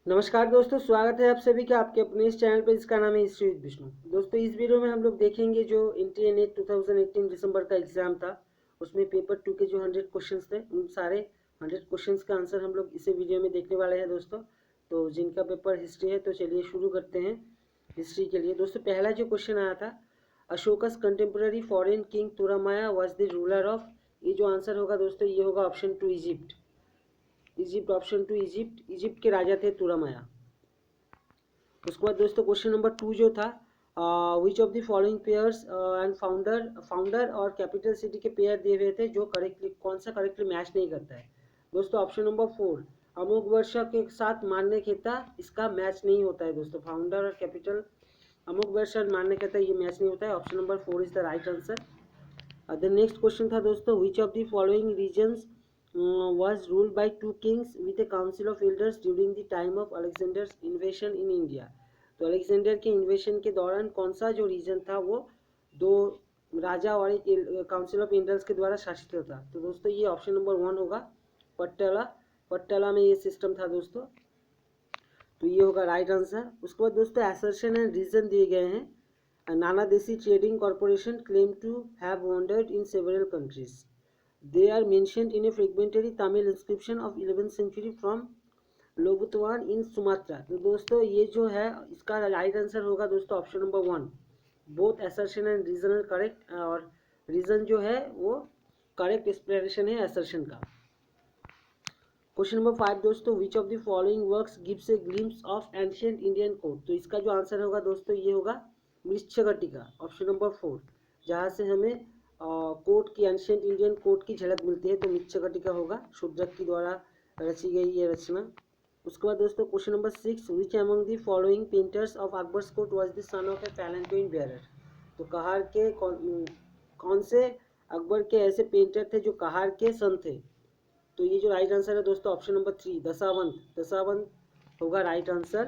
नमस्कार दोस्तों, स्वागत है आप सभी का आपके अपने इस चैनल पर जिसका नाम है हिस्ट्री विद विष्णु। दोस्तों, इस वीडियो में हम लोग देखेंगे जो इंडियन नेट 2018 दिसंबर का एग्जाम था, उसमें पेपर 2 के जो 100 क्वेश्चंस थे उन सारे 100 क्वेश्चंस का आंसर हम लोग इसी वीडियो में देखने वाले हैं दोस्तों। तो जिनका पेपर हिस्ट्री है तो चलिए शुरू करते हैं हिस्ट्री के लिए। दोस्तों, पहला जो क्वेश्चन आया था, Ashoka's contemporary foreign king Turamaya was the ruler of. ये जो आंसर होगा दोस्तों ये होगा option 2 Egypt. Egypt, option 2 Egypt. Egypt के राजा थे तुरामाया। उसके बाद दोस्तों क्वेश्चन नंबर 2 जो था, विच of the following pairs and founder और कैपिटल सिटी के पेयर दिए हुए थे, जो करेक्टली कौन सा करेक्टली मैच नहीं करता है। दोस्तों ऑप्शन नंबर 4 अमोघ वर्षा के साथ मान्य खेता, इसका मैच नहीं होता है दोस्तों। फाउंडर और कैपिटल अमोघ वर्षा मान्य खेता ये मैच नहीं होता है। Option number 4 is the right answer. The next question था दोस्तों, which of the following reasons was ruled by two kings with a council of elders during the time of Alexander's invasion in India। तो Alexander के इन्वेशन के दौरान कौन सा जो reason था वो दो राजा और एक काउंसिल ऑफ एल्डर्स के द्वारा शासित होता। तो दोस्तों ये ऑप्शन नंबर 1 होगा, पट्टला। पट्टला में ये सिस्टम था दोस्तों, तो ये होगा राइट आंसर। उसके बाद दोस्तों असर्शन एंड रीजन दिए गए हैं। Nanadesi trading corporation claim to have wandered in several countries. They are mentioned in a fragmentary Tamil inscription of 11th century from Lobutuwan in Sumatra. तो दोस्तों ये जो है इसका राइट आंसर होगा दोस्तों option number 1। Both assertion and reason are correct, और reason जो है वो करेक्ट एक्सप्लेनेशन है असर्शन का। क्वेश्चन नंबर 5 दोस्तों, which of the following works gives a glimpse of ancient Indian code. तो इसका जो आंसर होगा दोस्तों ये होगा मृच्छकटिका, ऑप्शन नंबर 4, जहाँ से हमें कोट की एंशिएंट इंडियन कोट की झलक मिलती है। तो मृच्छकटिका होगा, शूद्रक की द्वारा रची गई ये रचना। उसके बाद दोस्तों question number 6, which among the following painters of Akbar's court was the son of a palanquin bearer. तो कहार के कौन से अकबर के ऐसे पेंटर थे जो कहार के सन थे। तो ये जो राइट आंसर है दोस्तों ऑप्शन नंबर 3 दशावंत। दशावंत होगा राइट आंसर।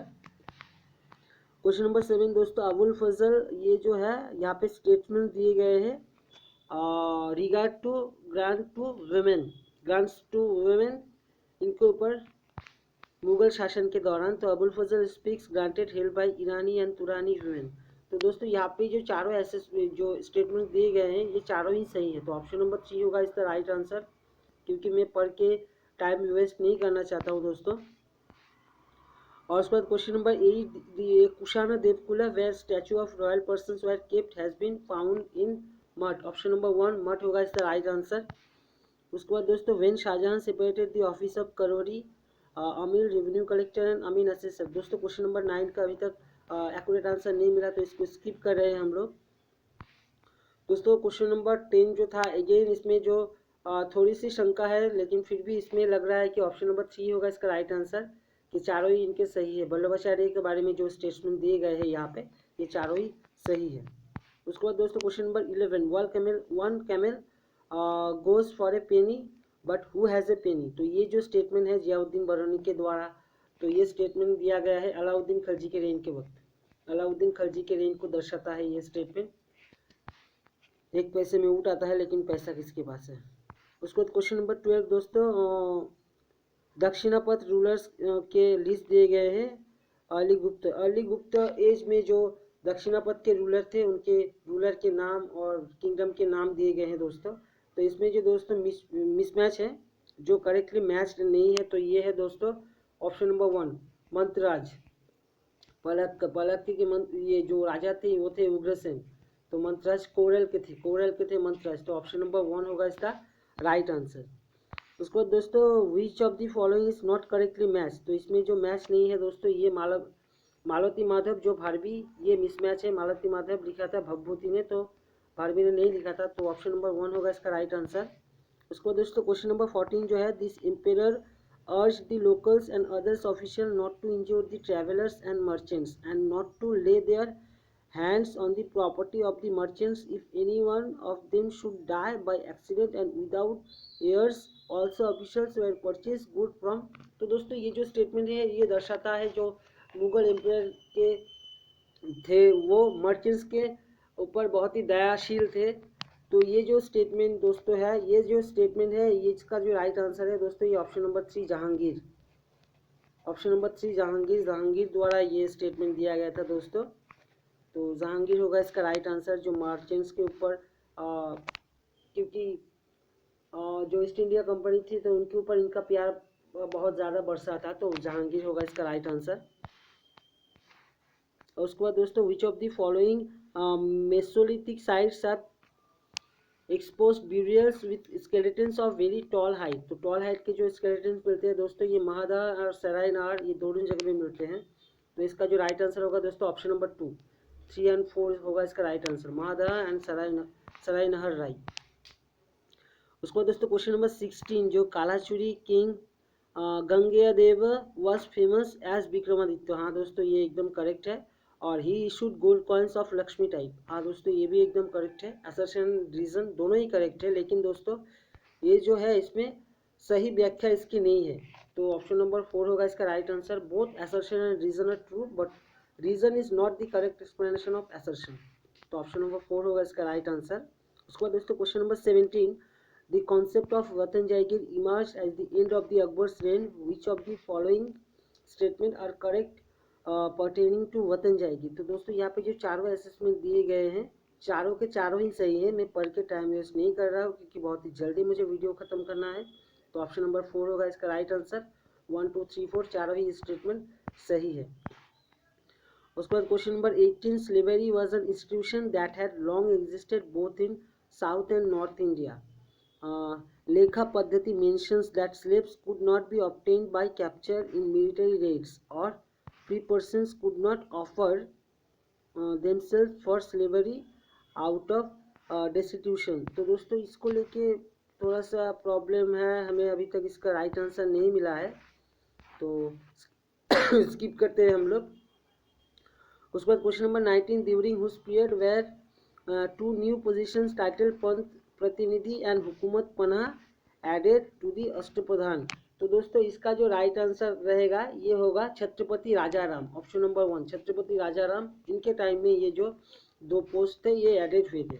क्वेश्चन नंबर 7 दोस्तों, अबुल फजल ये जो है यहाँ पे स्टेटमेंट दिए गए हैं regard to grants to women इनके ऊपर मुगल शासन के दौरान। तो Abul Fazl speaks granted held by Irani and Turani women. तो दोस्तों यहाँ पे जो चारों ऐसे जो स्टेटमेंट दिए गए हैं ये चारों ही सही है। तो ऑप्शन नंबर 3 होगा इसका राइट आंसर, क्योंकि मैं पढ़ के टाइम वेस्ट नहीं करना चाहता हूँ दोस्तों। और उसके बाद question number 8, Kushana devakula where statue of royal persons were kept has been found in Mat. Option number 1 मठ होगा इसका राइट आंसर। उसके बाद दोस्तों, when Shahjahan separated the office of karori amir revenue collector and amin assessor. दोस्तों क्वेश्चन नंबर 9 का अभी तक एक्यूरेट आंसर नहीं मिला, तो इसको स्किप कर रहे हैं हम लोग। दोस्तों क्वेश्चन नंबर 10 जो था, अगेन इसमें जो थोड़ी सी शंका है, लेकिन फिर भी इसमें लग रहा है कि ऑप्शन नंबर 3 होगा इसका राइट आंसर, कि चारों ही इनके सही है। वल्लभाचार्य के बारे में जो स्टेटमेंट दिए गए हैं यहाँ पे ये चारों ही सही है। उसके बाद दोस्तों question number 11, one camel goes for a penny but who has a penny. तो ये जो स्टेटमेंट है जियाउद्दीन बरौनी के द्वारा, तो ये स्टेटमेंट दिया गया है अलाउद्दीन खिलजी के रेन के वक्त। अलाउद्दीन खिलजी के रेन को दर्शाता है ये स्टेटमेंट। एक पैसे में ऊँट आता है लेकिन पैसा किसके पास है। उसके बाद क्वेश्चन नंबर 12 दोस्तों, दक्षिणापथ रूलर्स के लिस्ट दिए गए हैं। अर्ली गुप्त एज में जो दक्षिणापथ के रूलर थे उनके रूलर के नाम और किंगडम के नाम दिए गए हैं दोस्तों। तो इसमें जो दोस्तों मिसमैच है, जो करेक्टली मैच नहीं है, तो ये है दोस्तों ऑप्शन नंबर 1 मंत्रराज। पलक के मंत्र ये जो राजा थे वो थे उग्रसेन, तो मंत्रराज कोरल के थे मंत्रराज। तो ऑप्शन नंबर 1 होगा इसका राइट आंसर। उसके बाद दोस्तों, which of the following is not correctly match. तो इसमें जो मैच नहीं है दोस्तों ये मालती माधव जो भारवी, ये मिसमैच है। मालती माधव लिखा था भवभूति ने, तो भारवी ने नहीं लिखा था। तो ऑप्शन नंबर 1 होगा इसका राइट आंसर। उसके बाद दोस्तों क्वेश्चन नंबर 14 जो है, this emperor urged the locals and others officials not to injure the travelers and merchants and not to lay their hands on the property of the merchants if any one of them should die by accident and without heirs also officials were purchased good from। तो दोस्तों ये जो statement है ये दर्शाता है जो Mughal empire के थे वो मर्चेंट्स के ऊपर बहुत ही दयाशील थे। तो ये जो स्टेटमेंट दोस्तों है, ये जो स्टेटमेंट है ये इसका जो राइट आंसर है दोस्तों ये option number 3 Jahangir. Option number 3 Jahangir, Jahangir द्वारा ये स्टेटमेंट दिया गया था दोस्तों। तो जहांगीर होगा इसका राइट आंसर, जो मर्चेंट्स के ऊपर क्योंकि जो ईस्ट इंडिया कंपनी थी तो उनके ऊपर इनका प्यार बहुत ज़्यादा बरसा था, तो जहांगीर होगा इसका राइट आंसर। और उसके बाद दोस्तों which of the following mesolithic sites are exposed burials with skeletons of very tall height. तो टॉल हाइट के जो स्केलेटन्स मिलते हैं दोस्तों, ये महादा और सरायनगढ़, ये दोनों जगह में मिलते हैं। तो इसका जो राइट आंसर होगा दोस्तों ऑप्शन नंबर 2, 3 एंड 4 होगा इसका right answer, Mahada and Sarainagarh Rai. उसके बाद दोस्तों क्वेश्चन नंबर 16, जो Kalachuri king Gangeyadeva was famous as Vikramaditya. हाँ दोस्तों ये एकदम करेक्ट है। और he issued gold coins of Lakshmi type. हाँ दोस्तों ये भी एकदम करेक्ट है। असर्शन रीजन दोनों ही करेक्ट है, लेकिन दोस्तों ये जो है इसमें सही व्याख्या इसकी नहीं है। तो ऑप्शन नंबर 4 होगा इसका right answer. Both assertion and reason are true, but reason is not the correct explanation of assertion. तो ऑप्शन नंबर 4 होगा इसका राइट आंसर। उसके बाद दोस्तों question number 17, the concept of Watan Jaigir emerged at the end of the Akbar's reign. Which of the following statement are correct pertaining to Watan Jaigir? तो दोस्तों यहाँ पे जो चारों असेसमेंट दिए गए हैं, चारों के चारों ही सही है। मैं पढ़ के टाइम वेस्ट नहीं कर रहा हूँ क्योंकि बहुत ही जल्दी मुझे वीडियो खत्म करना है। तो ऑप्शन नंबर 4 होगा इसका राइट आंसर। 1 2 3 4 चारों ही स्टेटमेंट सही है। उसके बाद question number 18, slavery was an institution that had long existed both in south and north India. Lekha Paddhati mentions that slaves could not be obtained by capture in military raids, or free persons could not offer themselves for slavery out of destitution। तो दोस्तों इसको लेके थोड़ा सा problem है, हमें अभी तक इसका राइट आंसर नहीं मिला है, तो स्किप करते हैं हम लोग। उसके बाद question number 19, during whose period were 2 new positions titled Pant Pratinidhi and हुकूमत पनाह एडेड टू दी अष्टप्रधान। तो दोस्तों इसका जो राइट आंसर रहेगा ये होगा छत्रपति राजाराम। ऑप्शन नंबर 1 छत्रपति राजाराम, इनके टाइम में ये जो 2 पोस्ट थे ये एडेड हुए थे।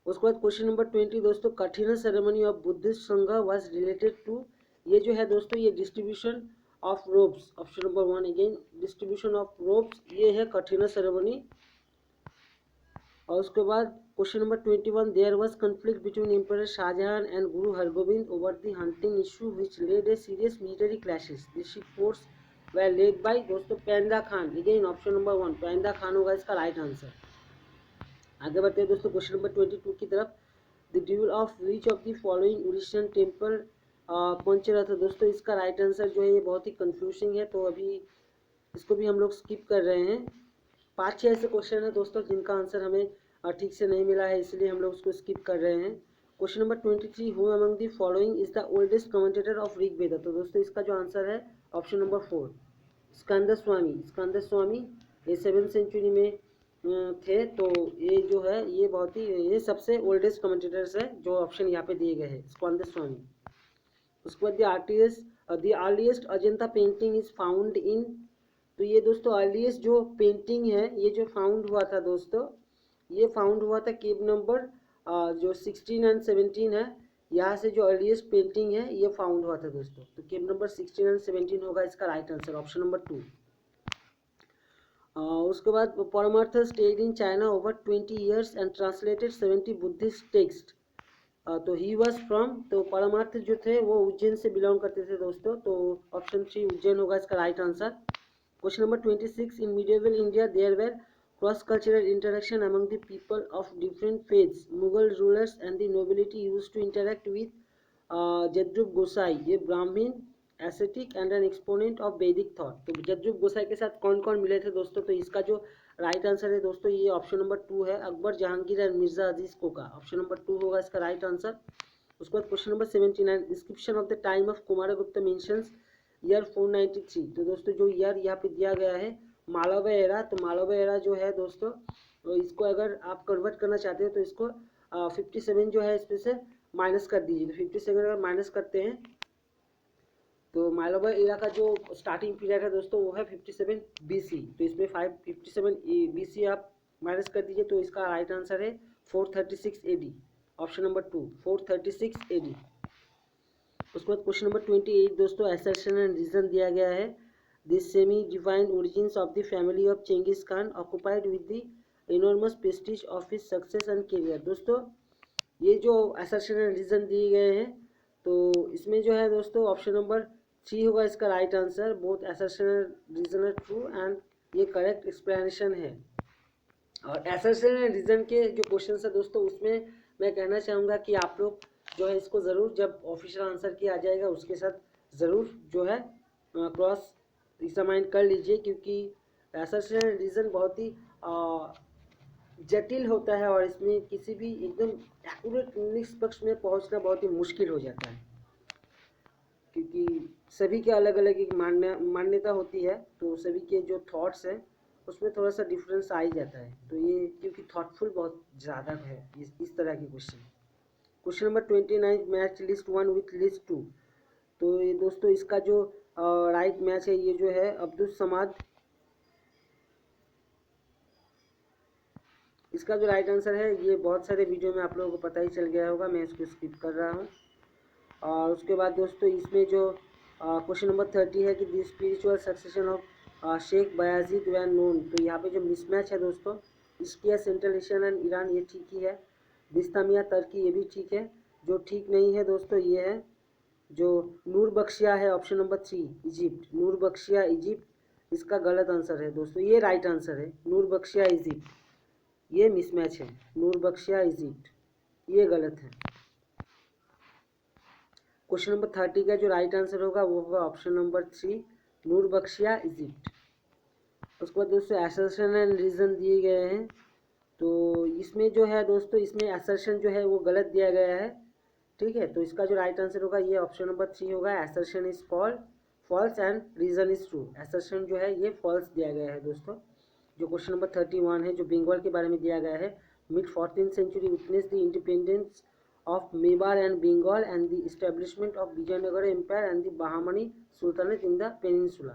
उसके बाद क्वेश्चन नंबर 20 दोस्तों, Kathina ceremony of Buddhist Sangha was related to. ये जो है दोस्तों ये distribution of robes. Option number 1 again distribution of robes, ये है कठिन सेरेमनी। और उसके बाद question number 21, there was conflict between emperor Shahjahan and Guru Hargobind over the hunting issue which led a serious military clashes. This force were led by दोस्तों Painda Khan. Again option number 1 Painda Khan होगा इसका right answer. आगे बढ़ते हैं दोस्तों क्वेश्चन नंबर 22 की तरफ। The deul of which of the following Orissan temple pancharatha. दोस्तों इसका राइट आंसर जो है ये बहुत ही कंफ्यूजिंग है, तो अभी इसको भी हम लोग स्किप कर रहे हैं। 5-6 ऐसे क्वेश्चन है दोस्तों जिनका आंसर हमें ठीक से नहीं मिला है, इसलिए हम लोग उसको स्किप कर रहे हैं। Question number 23, who among the following is the oldest commentator of Rigveda. तो दोस्तों इसका जो आंसर है ऑप्शन नंबर 4 स्कंद स्वामी। स्कंद स्वामी ये 7th सेंचुरी में थे, तो ये जो है ये बहुत ही ये सबसे ओल्डेस्ट कमेंटेटर्स है जो ऑप्शन यहाँ पे दिए गए हैं, स्कंद स्वामी। उसके बाद the earliest Ajanta painting is found in. तो ये दोस्तों अर्लीस्ट जो पेंटिंग है ये जो फाउंड हुआ था दोस्तों, ये फाउंड हुआ था केव नंबर जो 16 एंड 17 है, यहाँ से जो अर्लीस्ट पेंटिंग है ये फाउंड हुआ था दोस्तों। तो केव नंबर 16 एंड 17 होगा इसका राइट आंसर, ऑप्शन नंबर 2। उसके बाद परमार्थ stayed in China over 20 years and translated 70 Buddhist text. तो ही वॉज फ्रॉम, तो परमार्थ जो थे वो उज्जैन से बिलोंग करते थे दोस्तों, तो ऑप्शन 3 उज्जैन होगा इसका right answer. Question number 26, in medieval India there were cross cultural interaction among the people of different faiths. Mughal rulers and the nobility used to interact with Jadrup Gosain, ये Brahman ascetic and an exponent of Vedic thought. तो जद्रुप गोसाई के साथ कौन कौन मिले थे दोस्तों, तो इसका जो राइट आंसर है दोस्तों ये ऑप्शन नंबर 2 है, Akbar, Jahangir and Mirza Aziz Coca. Option number 2 होगा इसका राइट आंसर। उसके बाद question number 79, inscription of the time of Kumaragupta mentions year 493। तो दोस्तों जो ईयर यहाँ पे दिया गया है मालवा एरा, तो मालवा एरा जो है दोस्तों, तो इसको अगर आप कन्वर्ट करना चाहते हो तो इसको 57 जो है इसमें से माइनस कर दीजिए। तो 57 अगर माइनस करते हैं तो मालवा एरा का जो स्टार्टिंग पीरियड है दोस्तों वो है 57 BC। तो इसमें 57 BC आप माइनस कर दीजिए, तो इसका राइट आंसर है 436 AD, ऑप्शन नंबर 2 436 AD। उसके बाद क्वेश्चन नंबर 28 दोस्तों असर्शन एंड रीजन दिया गया है। This semi divined origins of the family of Chengiz Khan occupied with the enormous Prestige of his success and career. दोस्तों ये जो असर्शन एंड रीजन दिए गए हैं तो इसमें जो है दोस्तों ऑप्शन नंबर 3 होगा इसका right answer. Both assertion and reason are true and ये करेक्ट एक्सप्लेनेशन है। और असर्शन एंड रीजन के जो क्वेश्चन है दोस्तों उसमें मैं कहना चाहूँगा कि आप लोग जो है इसको ज़रूर जब ऑफिशियल आंसर किया आ जाएगा उसके साथ ज़रूर जो है क्रॉस एग्जामाइन कर लीजिए, क्योंकि असर्शन एंड रीजन बहुत ही जटिल होता है और इसमें किसी भी एकदम एक्यूरेट निष्पक्ष में पहुंचना बहुत ही मुश्किल हो जाता है, क्योंकि सभी के अलग अलग एक मान्यता होती है, तो सभी के जो थॉट्स हैं उसमें थोड़ा सा डिफरेंस आ ही जाता है। तो ये क्योंकि थॉटफुल बहुत ज़्यादा है इस तरह के question. Question number 29 match list 1 with list 2। तो ये दोस्तों इसका जो राइट मैच है ये जो है अब्दुल समाद, इसका जो राइट आंसर है ये बहुत सारे वीडियो में आप लोगों को पता ही चल गया होगा, मैं इसको स्किप कर रहा हूँ। और उसके बाद दोस्तों इसमें जो क्वेश्चन नंबर 30 है कि the spiritual succession of Shaikh Bayazid was known. तो यहाँ पे जो मिसमैच है दोस्तों इसकी है सेंट्रल एशियन एंड ईरान, ये ठीक ही है। बिस्तामिया तुर्की ये भी ठीक है। जो ठीक नहीं है दोस्तों ये है जो नूर बख्शिया है ऑप्शन नंबर 3 इजिप्ट। नूर बख्शिया इजिप्ट इसका गलत आंसर है दोस्तों, ये राइट आंसर है नूर बख्शिया इजिप्ट, ये मिसमैच है। नूर बख्शिया इजिप्ट ये गलत है। क्वेश्चन नंबर 30 का जो राइट आंसर होगा वो होगा ऑप्शन नंबर 3 नूर बख्शिया इजिप्ट। उसके बाद दोस्तों असर्शन एंड रीजन दिए गए हैं, तो इसमें जो है दोस्तों इसमें असर्शन जो है वो गलत दिया गया है, ठीक है। तो इसका जो राइट आंसर होगा ये ऑप्शन नंबर 3 होगा, assertion is false and reason is true. Assertion जो है ये फॉल्स दिया गया है दोस्तों। जो क्वेश्चन नंबर 31 है जो बंगाल के बारे में दिया गया है, mid 14th century witness the independence of Mebar and Bengal and the establishment of Vijayanagara Empire and the Bahmani Sultanate in the Peninsula।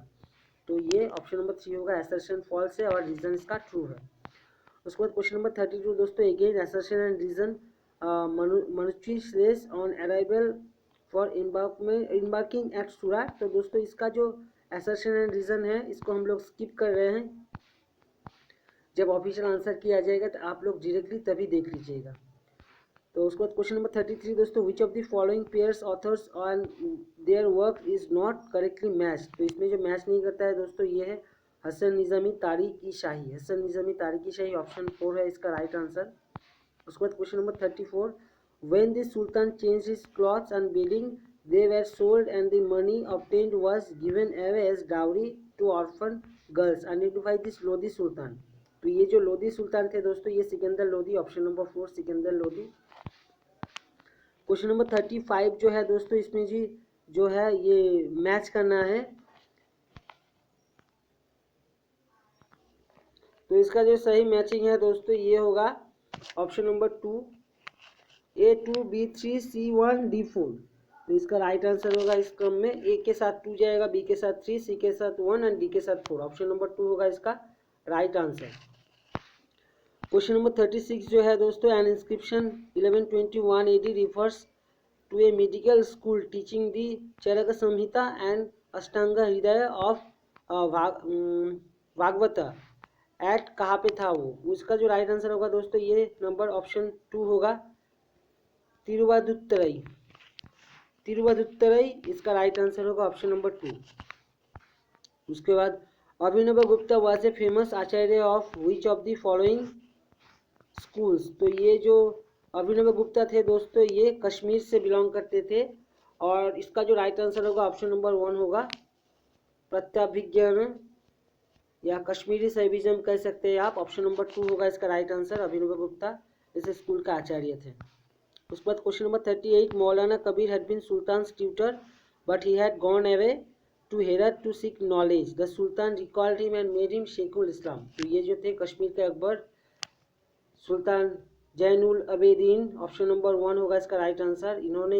तो ये ऑप्शन नंबर 3 होगा, असर्शन फॉल्स है और रीजन इसका ट्रू है। उसके बाद क्वेश्चन नंबर 32 दोस्तों again assertion and reason Manucci slays on arrival for embarking at Surat. तो दोस्तों इसका जो असर्शन एंड रीजन है इसको हम लोग स्किप कर रहे हैं, जब ऑफिशियल आंसर किया जाएगा तो आप लोग डायरेक्टली तभी देख लीजिएगा। तो उसके बाद क्वेश्चन नंबर 33 दोस्तों which of the following pairs authors on their work is not correctly match. तो इसमें जो मैच नहीं करता है दोस्तों ये है हसन निज़ामी तारिक ई शाही। हसन निज़ामी तारिक ई शाही ऑप्शन 4 है इसका राइट आंसर। उसके बाद question number 34 when the sultan change his clothes and bedding they were sold and the money obtained was given away as dowry to orphan girls, identify this Lodhi sultan. तो ये जो लोधी सुल्तान थे दोस्तों ये Sikandar Lodhi, option number 4 Sikandar Lodhi. Question number 35 जो है दोस्तों इसमें जी जो है ये मैच करना है, तो इसका जो सही मैचिंग है दोस्तों ये होगा option number 2 A2 B3 C1 D4। तो इसका राइट आंसर होगा इस क्रम में ए के साथ 2 जाएगा, बी के साथ 3, सी के साथ 1 एंड डी के साथ 4। ऑप्शन नंबर 2 होगा इसका राइट आंसर। क्वेश्चन नंबर 36 जो है दोस्तों an inscription 1121 AD refers to a medical school teaching the Charaka Samhita and Ashtanga Hridaya of Bhagavat eight कहाँ पे था वो, उसका जो राइट आंसर होगा दोस्तों ये नंबर ऑप्शन 2 होगा तिरुवदुत्तरई। तिरुवदुत्तरई इसका राइट आंसर होगा ऑप्शन नंबर 2। उसके बाद Abhinava Gupta was a famous acharya of which of the following schools. तो ये जो अभिनव गुप्ता थे दोस्तों ये कश्मीर से बिलोंग करते थे और इसका जो राइट आंसर होगा ऑप्शन नंबर 1 होगा प्रत्याभिज्ञान या कश्मीरी सैविज्म कह सकते हैं आप, ऑप्शन नंबर 2 होगा इसका राइट आंसर। अभिनव गुप्ता इस स्कूल का आचार्य थे। उसके बाद question number 38 Maulana Kabir had been sultan's tutor but he had gone away to Herat to seek knowledge, the sultan recalled him and made him Shaikhul Islam. तो ये जो थे कश्मीर के अकबर सुल्तान जैनुल अबेदीन, ऑप्शन नंबर 1 होगा इसका राइट आंसर। इन्होंने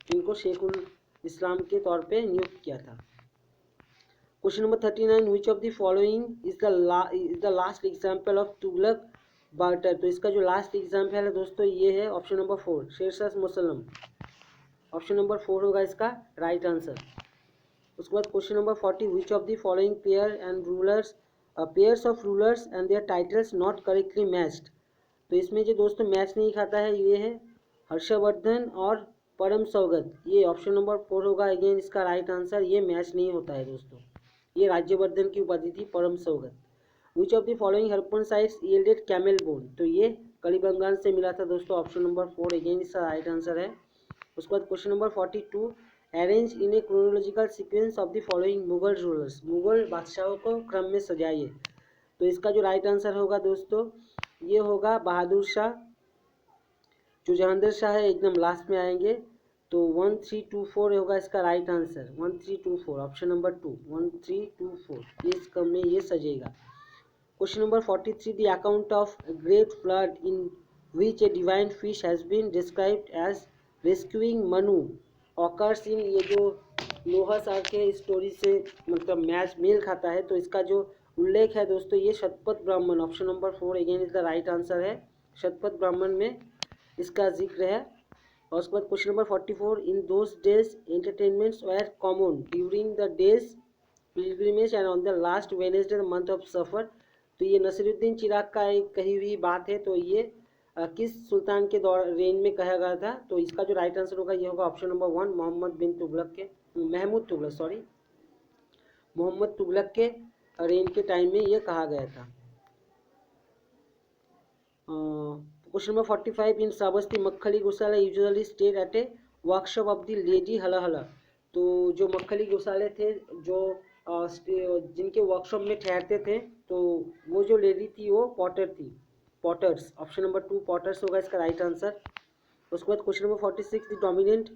इनको शेखुल इस्लाम के तौर पे नियुक्त किया था। Question number 39 which of the following is the last example of Tughlaq barter. तो इसका जो लास्ट एग्जाम्पल है दोस्तों ये है option number 4 Shershah Musallam. Option number 4 होगा इसका राइट आंसर। उसके बाद question number 40, which of the following pairs of rulers and their titles not correctly matched. तो इसमें जो दोस्तों मैच नहीं खाता है ये है हर्षवर्धन और परम सौगत। ये ऑप्शन नंबर 4 होगा अगेन इसका राइट आंसर। ये मैच नहीं होता है दोस्तों, ये राज्यवर्धन की उपाधि थी Parama Saugata. Which of the following Harappan sites yielded camel bone. तो ये कलिबंगान से मिला था दोस्तों, ऑप्शन नंबर 4 अगेन इसका राइट आंसर है। उसके बाद question number 42, arrange in a chronological sequence of the following Mughal rulers. Mughal बादशाहों को क्रम में सजाइए। तो इसका जो राइट आंसर होगा दोस्तों ये होगा बहादुर शाह। जो जहांगीर शाह है एकदम लास्ट में आएंगे। तो 1324 होगा इसका राइट आंसर। 1324 ऑप्शन नंबर 2 1324 इस क्रम में ये सजेगा। Question number 43, the account of great flood in which a divine fish has been described as rescuing Manu occurs in. ये जो लोहा सार के स्टोरी से मतलब मैच मेल खाता है। तो इसका जो उल्लेख है दोस्तों ये Shatapatha Brahmana, option number 4 again is the right answer है। शतपथ ब्राह्मण में इसका जिक्र है। और उसके बाद question number 44, in those days entertainments were common during the days pilgrimage and on the last Wednesday the month of Safar. तो ये नसीरुद्दीन चिराग का एक कही हुई बात है। तो ये किस सुल्तान के दौर रेन में कहा गया था। तो इसका जो राइट आंसर होगा ये होगा ऑप्शन नंबर 1 मोहम्मद बिन तुगलक के मोहम्मद तुगलक के रेन के टाइम में ये कहा गया था। Question number 45, in Shravasti Makkhali Gosala usually stayed at A workshop of the lady हला। तो जो मक्खली गोसाले थे जो जिनके वर्कशॉप में ठहरते थे तो वो जो लेडी थी वो पॉटर थी, पॉटर्स। ऑप्शन नंबर 2 पॉटर्स होगा इसका राइट आंसर। उसके बाद question number 46, the dominant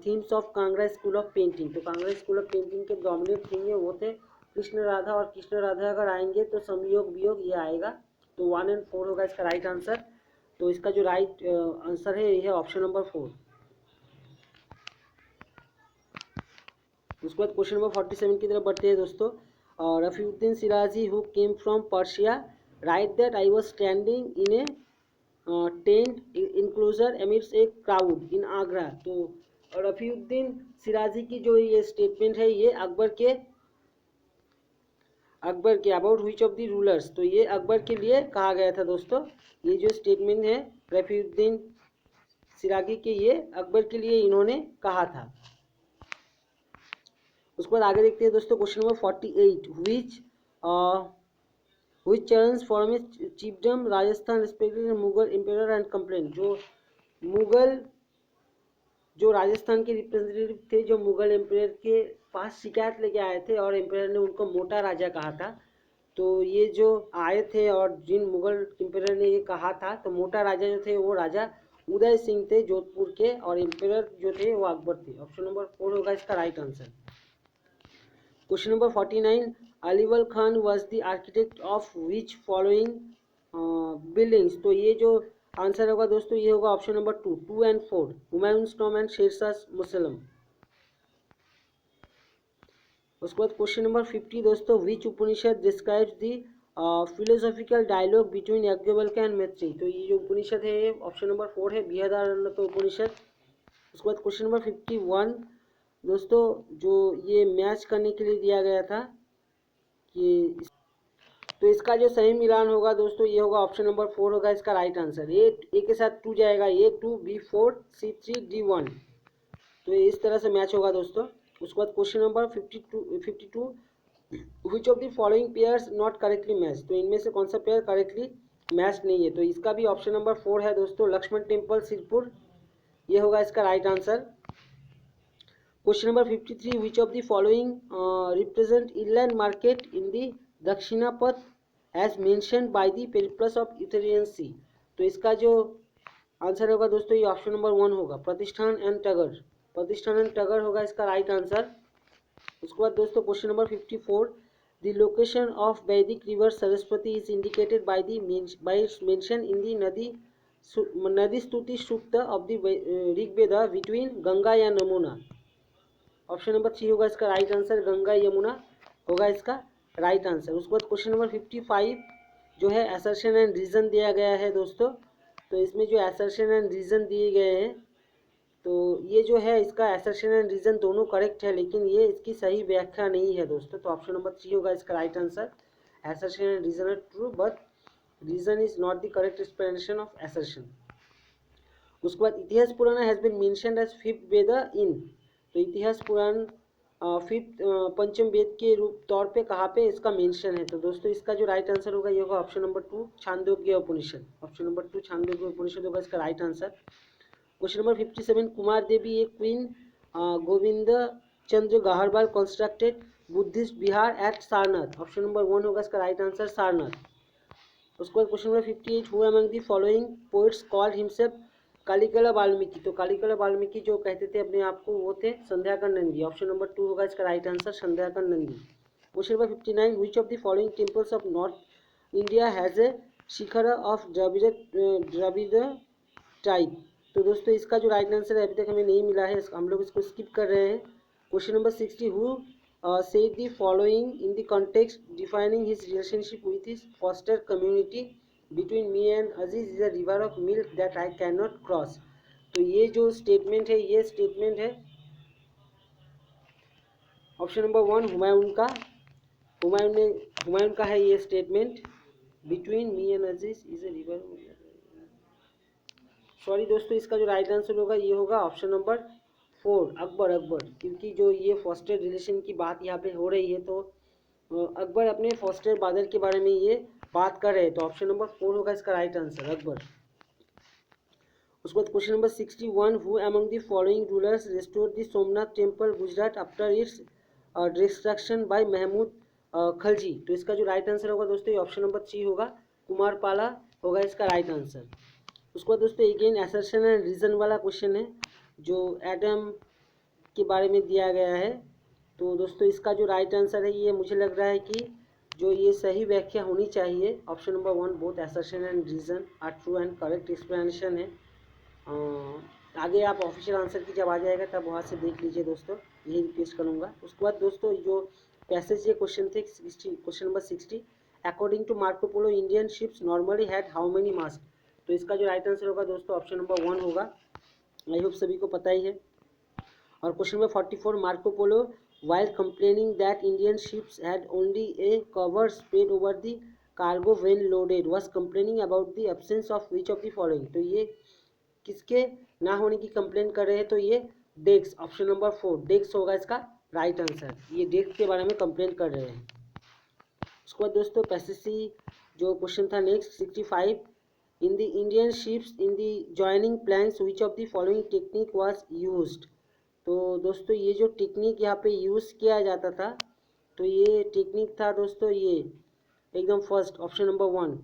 themes of Kangra school of painting. तो कांगड़ा स्कूल ऑफ पेंटिंग के डोमिनेंट थीम है वो थे कृष्ण राधा। और कृष्ण राधा अगर आएंगे तो संयोग वियोग ये आएगा। तो 1 और 4 होगा इसका राइट आंसर। तो इसका जो राइट आंसर है ये है ऑप्शन नंबर 4। उसके बाद क्वेश्चन नंबर 47 की तरफ बढ़ते हैं दोस्तों। Rafiuddin Siraji who came from Persia right that I was standing in A tent enclosure amidst a crowd in Agra. तो रफीउद्दीन सिराजी की जो ये स्टेटमेंट है ये अकबर के about which of the rulers. तो ये अकबर के लिए कहा गया था दोस्तों। ये जो स्टेटमेंट है रफीउद्दीन सिरागी के ये अकबर के लिए इन्होंने कहा था। उसके बाद आगे देखते हैं दोस्तों question number 48, which challenge from chiefdom Rajasthan respective Mughal emperor and complaint. जो मुगल जो राजस्थान के रिप्रेजेंटेटिव थे जो मुगल एम्पेरर के पास शिकायत लेके आए थे और एम्पेरर ने उनको मोटा राजा कहा था। तो ये जो आए थे और जिन मुगल एम्पेरर ने ये कहा था तो मोटा राजा जो थे वो राजा उदय सिंह थे जोधपुर के और एम्पेरर जो थे वो अकबर थे। ऑप्शन नंबर 4 होगा इसका right answer. Question number 49, अलीवल Khan was the architect of which following buildings. तो ये जो आंसर होगा दोस्तों ये होगा option number 2 and 4 Humayun's Tom and Sher Shah मुसलम। उसके बाद क्वेश्चन नंबर 50 दोस्तों, विच उपनिषद describes the philosophical dialogue between Yajnavalkya and मैत्री। तो ये जो उपनिषद है ऑप्शन नंबर 4 है बृहदारण्यक उपनिषद। उसके बाद क्वेश्चन नंबर 51 दोस्तों जो ये मैच करने के लिए दिया गया था कि तो इसका जो सही मिलान होगा दोस्तों ये होगा ऑप्शन नंबर 4 होगा इसका राइट आंसर। ए के साथ 2 जाएगा, A2 B4 C3 D1। तो ये इस तरह से मैच होगा दोस्तों। उसके बाद question number 52 which of the following pairs not correctly match. तो इनमें से कौन सा पेयर करेक्टली मैच नहीं है। तो इसका भी ऑप्शन नंबर 4 है दोस्तों लक्ष्मण टेम्पल सिरपुर, ये होगा इसका right answer. Question number 53 which of the following represent inland market in the Dakshinapatha as mentioned by the Periplus of Erythraean Sea. तो इसका जो आंसर होगा दोस्तों ये ऑप्शन नंबर 1 होगा प्रतिष्ठान एंड टगर होगा इसका राइट आंसर। उसके बाद दोस्तों question number 54 the location of Vedic river Saraswati is indicated by its mention in the Nadi Stuti Sukta of the Rigveda between Ganga या यमुना। ऑप्शन नंबर 3 होगा इसका राइट आंसर, गंगा यमुना होगा इसका राइट आंसर। उसके बाद क्वेश्चन नंबर 55 जो है असर्शन एंड रीजन दिया गया है दोस्तों। तो इसमें जो असर्शन एंड रीजन दिए गए हैं तो ये जो है इसका एसर्शन एंड रीज़न दोनों करेक्ट है, लेकिन ये इसकी सही व्याख्या नहीं है दोस्तों। तो ऑप्शन नंबर 3 होगा इसका right answer. Assertion and reason are true but reason is not the correct explanation of assertion. उसके बाद Itihasa Purana has been mentioned as fifth Veda in. तो इतिहास पुराण फिफ्थ पंचम वेद के रूप तौर पे कहाँ पे इसका मेंशन है। तो दोस्तों इसका जो राइट आंसर होगा ये होगा option number 2 Chandogya Upanishad. Option number 2 Chandogya Upanishad होगा इसका right answer. Question number 57 Kumar Devi a queen Govind Chandra Gaharwal constructed Buddhist vihar at Sarnath. Option number 1 होगा इसका राइट आंसर सारनाथ। उसके बाद question number 58 who among the following poets called himself Kalikala Valmiki. तो कालिकला वाल्मीकि जो कहते थे अपने आप को वो थे संध्याकर नंदी। ऑप्शन नंबर 2 होगा इसका right answer Sandhyakar Nandi. Question number 59 which of the following temples of north India has a shikhara of Dravida type. तो दोस्तों इसका जो राइट आंसर है अभी तक हमें नहीं मिला है, हम लोग इसको स्किप कर रहे हैं। Question number 60 who said the following in the context defining his relationship with his foster community between me and Aziz is a river of milk that I cannot cross। तो ये जो स्टेटमेंट है ये statement है option number 1 Humayun का। हुमायूं का है ये statement between me and Aziz is a river. Sorry दोस्तों इसका जो राइट आंसर होगा ये होगा ऑप्शन नंबर 4 अकबर। क्योंकि जो ये फॉस्टर रिलेशन की बात यहाँ पे हो रही है तो अकबर अपने फॉस्टर ब्रदर के बारे में ये बात कर रहे हैं। तो ऑप्शन नंबर 4 होगा इसका राइट आंसर अकबर। उसके बाद question number 61 who among the following rulers restored the Somnath temple Gujarat after its destruction by Mahmud Khalji. तो इसका जो राइट आंसर होगा दोस्तों ये ऑप्शन नंबर 3 होगा कुमारपाला होगा इसका राइट आंसर। उसके बाद दोस्तों अगेन असर्शन एंड रीज़न वाला क्वेश्चन है जो एटम के बारे में दिया गया है। तो दोस्तों इसका जो राइट आंसर है ये मुझे लग रहा है कि जो ये सही व्याख्या होनी चाहिए option number 1 both assertion and reason are true and correct explanation है। आगे आप ऑफिशियल आंसर की जब आ जाएगा तब वहाँ से देख लीजिए दोस्तों, यही रिक्वेस्ट करूँगा। उसके बाद दोस्तों जो पैसेज ये क्वेश्चन थे question number 60 according to Marco Polo Indian ships normally had how many mast. तो इसका जो राइट आंसर होगा दोस्तों ऑप्शन नंबर 1 होगा। आई होप सभी को पता ही है। और question number 44 Marco Polo while complaining that Indian ships had only a cover spread over the cargo when loaded was complaining about the absence of which of the following। तो ये किसके ना होने की कंप्लेन कर रहे हैं। तो ये डेक्स ऑप्शन नंबर 4 डेक्स होगा इसका राइट आंसर। ये डेक्स के बारे में कंप्लेन कर रहे हैं। उसके बाद दोस्तों पैसेसी जो क्वेश्चन था next 65 in the Indian ships in the joining plans which of the following technique was used. तो दोस्तों ये जो टेक्निक यहाँ पे यूज़ किया जाता था तो ये टेक्निक था दोस्तों ये एकदम first option number 1।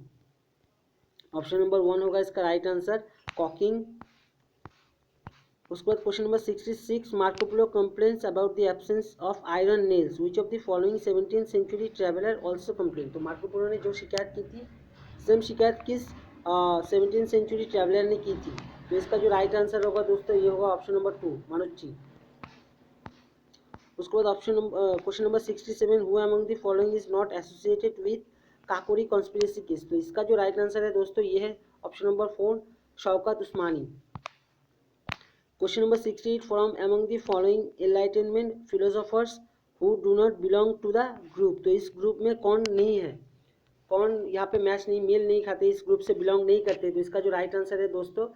Option number 1 होगा इसका राइट आंसर कॉकिंग। उसके बाद question number 66 Marco Polo complains about the absence of iron nails which of the following 17th century traveller also complain. तो मार्को पोलो ने जो शिकायत की थी सेम शिकायत किस 17th सेंचुरी ट्रेवलर ने की थी। तो इसका जो राइट आंसर होगा दोस्तों ये होगा ऑप्शन नंबर 2 मनुच्ची। उसके बाद option question number 67 who among the following is not associated with Kakori conspiracy case. तो इसका जो राइट आंसर है दोस्तों ये है option number 4 Shaukat Usmani. Question number 68 from among the following enlightenment philosophers who do not belong to the group. तो इस group में कौन नहीं है, कौन यहाँ पे मैच नहीं मेल नहीं खाते, इस ग्रुप से बिलोंग नहीं करते। तो इसका जो राइट आंसर है दोस्तों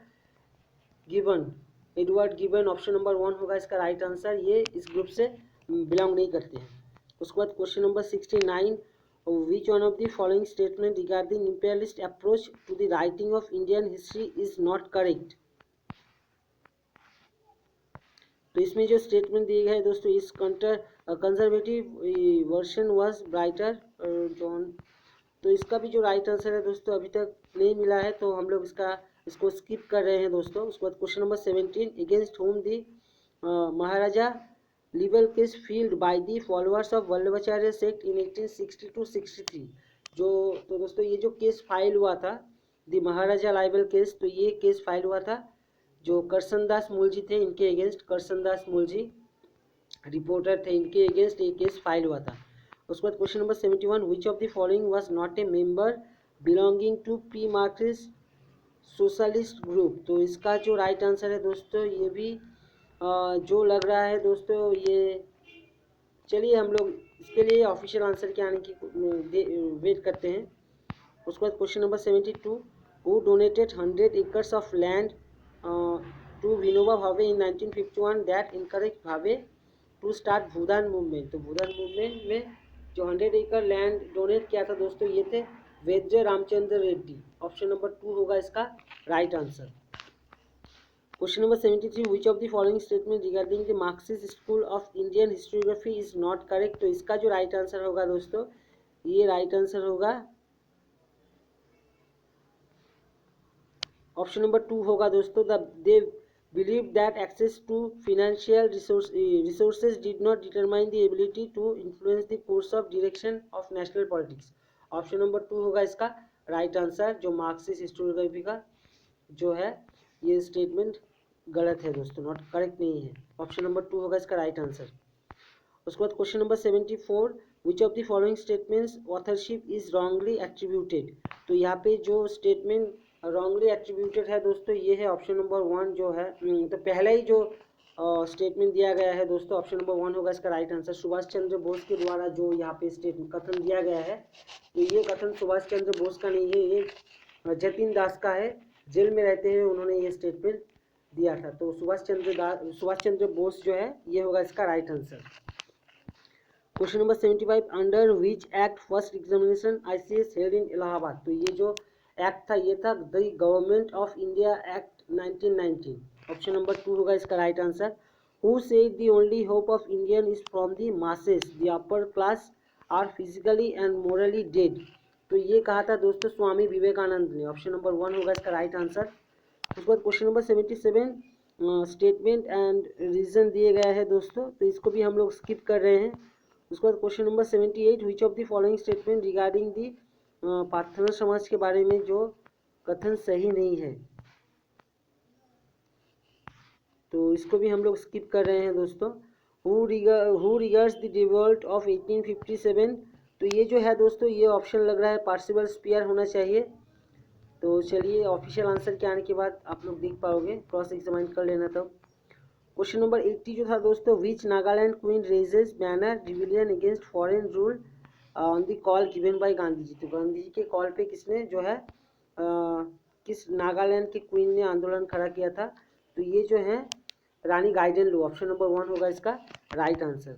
gibbon Edward gibbon option number 1 होगा इसका राइट आंसर। ये इस ग्रुप से बिलोंग नहीं करते हैं। उसके बाद question number 69 which one of the following statement regarding imperialist approach to the writing of Indian history is not correct. तो इसमें जो स्टेटमेंट दिए गए हैं दोस्तों इस conservative version was brighter John. तो इसका भी जो राइट आंसर है दोस्तों अभी तक नहीं मिला है तो हम लोग इसको स्किप कर रहे हैं दोस्तों। उसके बाद question number 17 against whom the Maharaja legal case field by the followers of Vallabhacharya sect इन 1860-63। जो तो दोस्तों ये जो केस फाइल हुआ था दी महाराजा लाइबल केस, तो ये केस फाइल हुआ था जो करसनदास मूलजी थे इनके अगेंस्ट। करसनदास मूलजी रिपोर्टर थे, इनके अगेंस्ट ये केस फाइल हुआ था। उसके बाद question number 71 which of the following was not a member belonging to pre Marxist socialist group. तो इसका जो राइट आंसर है दोस्तों ये भी जो लग रहा है दोस्तों ये, चलिए हम लोग इसके लिए ऑफिशियल आंसर के आने की वेट करते हैं। उसके बाद question number 72, who donated 100 acres of land to Vinoba Bhave in 1951 that encourage Bhave to start Bhoodan movement. तो भूदान मूवमेंट में जो 100 एकड़ लैंड डोनेट किया था दोस्तों ये थे वैद्य रामचंद्र रेड्डी। ऑप्शन नंबर 2 होगा इसका right answer. Question number 73, which of the following statement regarding the Marxist school of Indian historiography is not correct. तो इसका जो राइट आंसर होगा दोस्तों, ये राइट आंसर होगा ऑप्शन नंबर 2 होगा दोस्तों। दे believed that access to financial resources did not determine the ability to influence the course of direction of national politics। Option number 2 होगा इसका राइट आंसर। जो मार्क्सिस्ट हिस्टोग्राफी का जो है ये स्टेटमेंट गलत है दोस्तों, नॉट करेक्ट नहीं है। ऑप्शन नंबर 2 होगा इसका राइट आंसर। उसके बाद question number 74, which of the following statements authorship is wrongly attributed. तो यहाँ पे जो स्टेटमेंट रॉन्गली एट्रीब्यूटेड है दोस्तों ये है ऑप्शन नंबर 1 जो है। तो पहला ही जो स्टेटमेंट दिया गया है दोस्तों ऑप्शन नंबर 1 होगा इसका राइट आंसर। सुभाष चंद्र बोस के द्वारा जो यहाँ पे स्टेटमेंट कथन दिया गया है, तो ये कथन सुभाष चंद्र बोस का नहीं है, ये जतिन दास का है। जेल में रहते हुए उन्होंने ये स्टेटमेंट दिया था। तो सुभाष चंद्र बोस जो है ये होगा इसका right answer. Question number 75, under which act first examination ICS held in Allahabad. तो ये जो एक्ट था ये था the government of India act 1919। Option number 2 होगा इसका right answer. Who said the only hope of Indian is from the masses, the upper class are physically and morally dead. तो ये कहा था दोस्तों स्वामी विवेकानंद ने। ऑप्शन नंबर 1 होगा इसका राइट आंसर। उसके बाद question number 77, statement and reason दिए गए हैं दोस्तों, तो इसको भी हम लोग स्किप कर रहे हैं। उसके बाद question number 78, which of the following statement regarding the Prarthana Samaj के बारे में जो कथन सही नहीं है, तो इसको भी हम लोग स्किप कर रहे हैं दोस्तों। Who regards the revolt of 1857। तो ये जो है दोस्तों ये ऑप्शन लग रहा है पार्सिबल स्पीयर होना चाहिए। तो चलिए ऑफिशियल आंसर के आने के बाद आप लोग देख पाओगे, क्रॉस एग्जामाइन कर लेना। तब क्वेश्चन नंबर 80 जो था दोस्तों, which Nagaland queen raises banner rebellion against foreign rule on the call given by Gandhi ji. तो गांधी जी के कॉल पे किसने जो है किस नागालैंड के क्वीन ने आंदोलन खड़ा किया था। तो ये जो है रानी गाइडेनलो। ऑप्शन नंबर 1 होगा इसका राइट आंसर।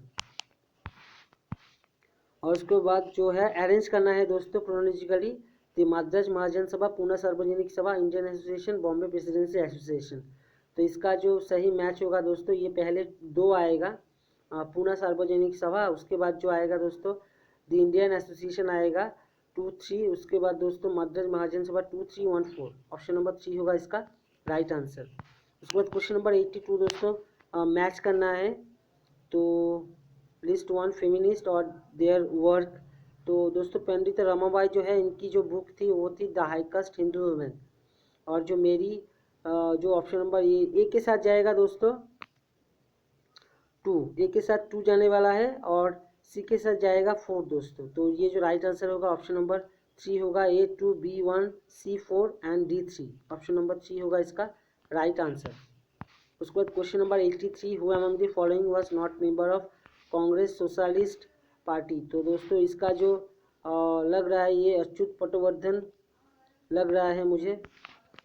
और उसके बाद जो है अरेंज करना है दोस्तों क्रोनोलॉजिकली, द मद्रास महाजन सभा, पूना सार्वजनिक सभा, Indian association, Bombay presidency association. तो इसका जो सही मैच होगा दोस्तों ये पहले 2 आएगा, पूना सार्वजनिक सभा, उसके बाद जो आएगा दोस्तों द इंडियन एसोसिएशन आएगा 2, 3, उसके बाद दोस्तों मद्रास महाजन सभा 2, 3, 1, 4। ऑप्शन नंबर 3 होगा इसका राइट आंसर। उसके बाद क्वेश्चन नंबर 82 दोस्तों मैच करना है। तो लिस्ट 1 फेमिनिस्ट और देयर वर्क। तो दोस्तों पंडित रमाबाई जो है इनकी जो बुक थी वो थी द हाईकास्ट हिंदू वुमेन। और जो मेरी जो ऑप्शन नंबर ये ए के साथ जाएगा दोस्तों 2, ए के साथ 2 जाने वाला है और सी के साथ जाएगा 4 दोस्तों। तो ये जो राइट आंसर होगा ऑप्शन नंबर 3 होगा, A 2 B 1 C 4 and D 3। Option number 3 होगा इसका राइट आंसर। उसके बाद question number 83, who among the following was not member of Congress socialist party. तो दोस्तों इसका जो लग रहा है ये अच्युत पटवर्धन लग रहा है मुझे,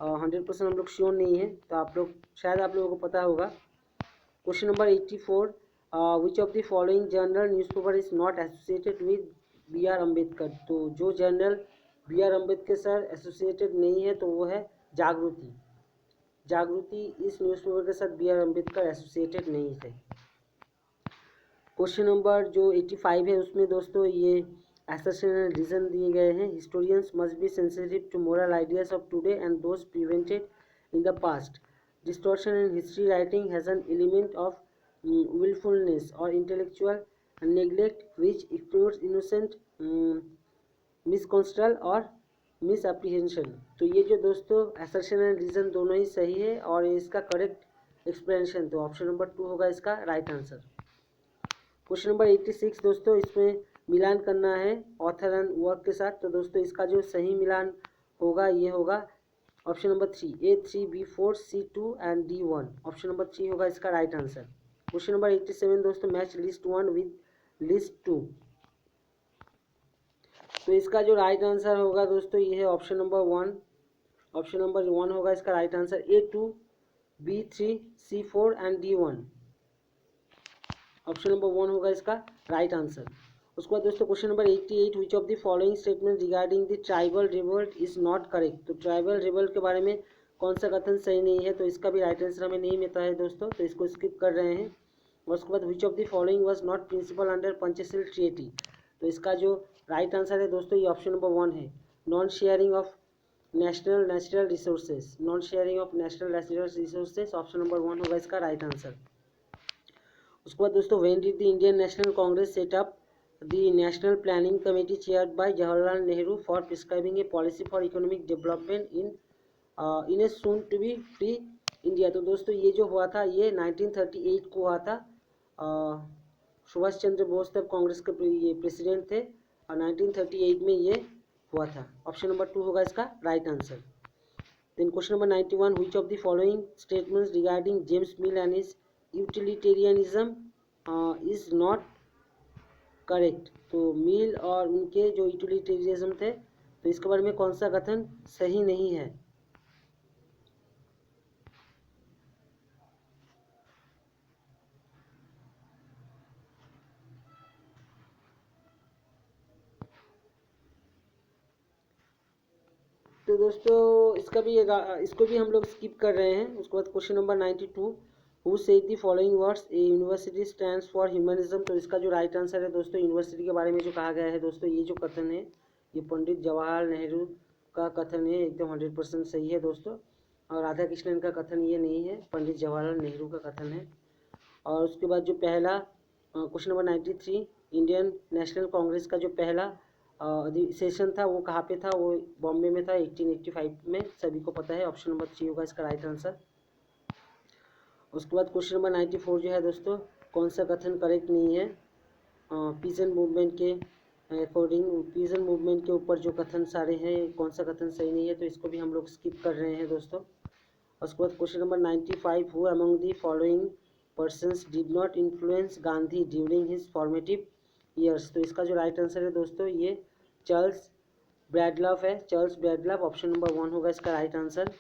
100% हम लोग श्योर नहीं है, तो आप लोग शायद आप लोगों को पता होगा। Question number 84, which of the following journal newspaper is not associated with BR Ambedkar. तो जो journal BR Ambedkar sir associated नहीं है तो वो है जागृति। जागृति इस न्यूज़पेपर के साथ BR अम्बेडकर एसोसिएटेड नहीं थे। क्वेश्चन नंबर जो 85 है उसमें दोस्तों ये assertion and reason दिए गए हैं। Historians must be sensitive to moral ideas of today and those prevented in the past. Distortion in history writing has an element of willfulness or intellectual neglect which excludes innocent misconstrual और misapprehension। तो ये जो दोस्तों assertion and reason दोनों ही सही है और इसका करेक्ट एक्सप्लेनेशन तो ऑप्शन नंबर 2 होगा इसका राइट आंसर। क्वेश्चन नंबर 86 दोस्तों, इसमें मिलान करना है ऑथर एंड वर्क के साथ। तो दोस्तों इसका जो सही मिलान होगा ये होगा option number 3 A3 B4 C2 and D1। Option number 3 होगा इसका राइट आंसर। क्वेश्चन नंबर 87 दोस्तों, मैच लिस्ट 1 विद लिस्ट 2। तो इसका जो राइट आंसर होगा दोस्तों ये है ऑप्शन नंबर 1। ऑप्शन नंबर 1 होगा इसका right answer, A2 B3 C4 and D1। Option number 1 होगा इसका राइट आंसर। उसके बाद दोस्तों question number 88, which of the following statement regarding the tribal revolt is not correct. तो ट्राइबल रिवोल्ट के बारे में कौन सा कथन सही नहीं है, तो इसका भी राइट आंसर हमें नहीं मिलता है दोस्तों, तो इसको स्किप कर रहे हैं। और उसके बाद which of the following was not principle under Panchsheel treaty. तो इसका जो राइट आंसर है दोस्तों ये ऑप्शन नंबर 1 है, non sharing of national natural resources. Non sharing of national natural resources, option number 1 होगा इसका राइट आंसर। उसके बाद दोस्तों, when did the Indian national congress set up the national planning committee chaired by Jawaharlal Nehru for prescribing a policy for economic development in a soon to be free India. तो दोस्तों ये जो हुआ था ये 1938 को हुआ था। सुभाष चंद्र बोस तब कांग्रेस के ये प्रेसिडेंट थे और 1938 में ये हुआ था। ऑप्शन नंबर 2 होगा इसका right answer. Then question number 91, which of the following statements regarding James Mill and his utilitarianism is not correct. तो मिल और उनके जो यूटिलिटेरियनिज्म थे तो इसके बारे में कौन सा कथन सही नहीं है। तो दोस्तों इसको भी हम लोग स्किप कर रहे हैं। उसके बाद question number 92, who said the following words, A university stands for humanism. तो इसका जो राइट आंसर है दोस्तों, यूनिवर्सिटी के बारे में जो कहा गया है दोस्तों, ये जो कथन है ये पंडित जवाहरलाल नेहरू का कथन है, एकदम 100% सही है दोस्तों। और राधा कृष्णन का कथन ये नहीं है, पंडित जवाहरलाल नेहरू का कथन है। और उसके बाद जो पहला question number 93, Indian national Congress का जो पहला सेशन था वो कहाँ पे था, वो बॉम्बे में था 1885 में, सभी को पता है। ऑप्शन नंबर 3 होगा इसका राइट आंसर। उसके बाद क्वेश्चन नंबर 94 जो है दोस्तों, कौन सा कथन करेक्ट नहीं है। पीजन मूवमेंट के अकॉर्डिंग, पीजन मूवमेंट के ऊपर जो कथन सारे हैं कौन सा कथन सही नहीं है, तो इसको भी हम लोग स्किप कर रहे हैं दोस्तों। उसके बाद question number 95, who among the following persons did not influence Gandhi during his formative years. तो इसका जो राइट आंसर है दोस्तों ये चार्ल्स ब्रैडलफ है, चार्ल्स ब्रैडलफ। ऑप्शन नंबर 1 होगा इसका राइट आंसर।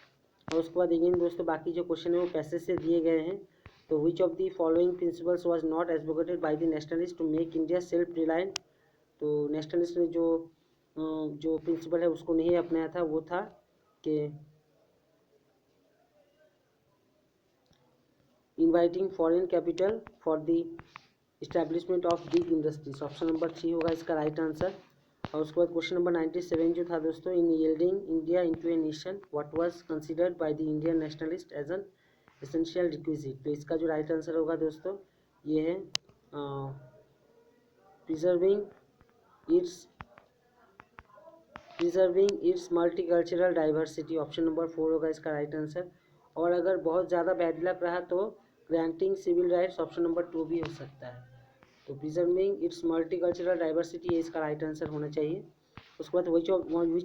और उसके बाद अगेन दोस्तों बाकी जो क्वेश्चन है वो पैसेज से दिए गए हैं। तो which of the following principles was not advocated by the nationalist to make India self reliant. तो नेशनलिस्ट ने जो प्रिंसिपल है उसको नहीं अपनाया था, वो था कि inviting foreign capital for the establishment of big industries. Option number 3 होगा इसका राइट आंसर। और उसके बाद क्वेश्चन नंबर 97 जो था दोस्तों, in yielding India into a nation what was considered by the Indian nationalist as an essential requisite. तो इसका जो राइट आंसर होगा दोस्तों ये है preserving its multicultural diversity. Option number 4 होगा इसका राइट आंसर। और अगर बहुत ज़्यादा बैड लक रहा तो granting civil rights, option number 2 भी हो सकता है। तो प्रिजर्विंग इट्स मल्टीकल्चरल डाइवर्सिटी ये इसका राइट आंसर होना चाहिए। उसके बाद विच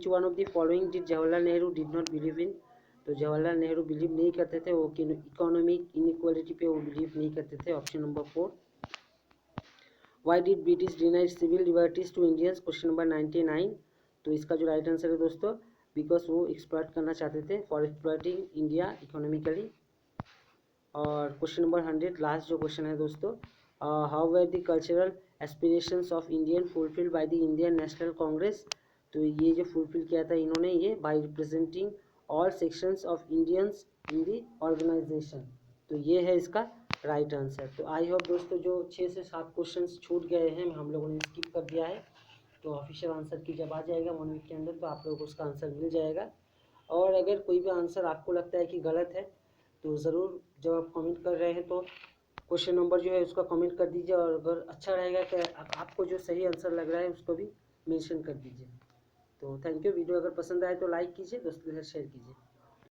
one of the following did Jawaharlal Nehru did not believe in. तो जवाहरलाल नेहरू बिलीव नहीं करते थे, वो इकोनॉमिक इनइक्वालिटी पे वो बिलीव नहीं करते थे। Option number 4। Why did British denied civil liberties to Indians. Question number 99। तो इसका जो राइट आंसर है दोस्तों, बिकॉज वो एक्सप्लॉइट करना चाहते थे, फॉर एक्सप्लॉइटिंग इंडिया इकोनॉमिकली। और क्वेश्चन नंबर 100 लास्ट जो क्वेश्चन है दोस्तों, how were the cultural aspirations of Indian fulfilled by the Indian national Congress. तो ये जो फुलफिल किया था इन्होंने ये by representing all sections of Indians in the organisation. तो ये है इसका राइट आंसर। तो आई होप दोस्तों जो 6 से 7 क्वेश्चन छूट गए हैं हम लोगों ने स्किप कर दिया है, तो ऑफिशियल आंसर की जब आ जाएगा 1 वीक के अंदर तो आप लोगों को उसका आंसर मिल जाएगा। और अगर कोई भी आंसर आपको लगता है कि गलत है तो ज़रूर जब आप कमेंट कर रहे हैं तो क्वेश्चन नंबर जो है उसका कमेंट कर दीजिए, और अगर अच्छा रहेगा कि आपको जो सही आंसर लग रहा है उसको भी मेंशन कर दीजिए। तो थैंक यू। वीडियो अगर पसंद आए तो लाइक कीजिए, दोस्तों के साथ शेयर कीजिए।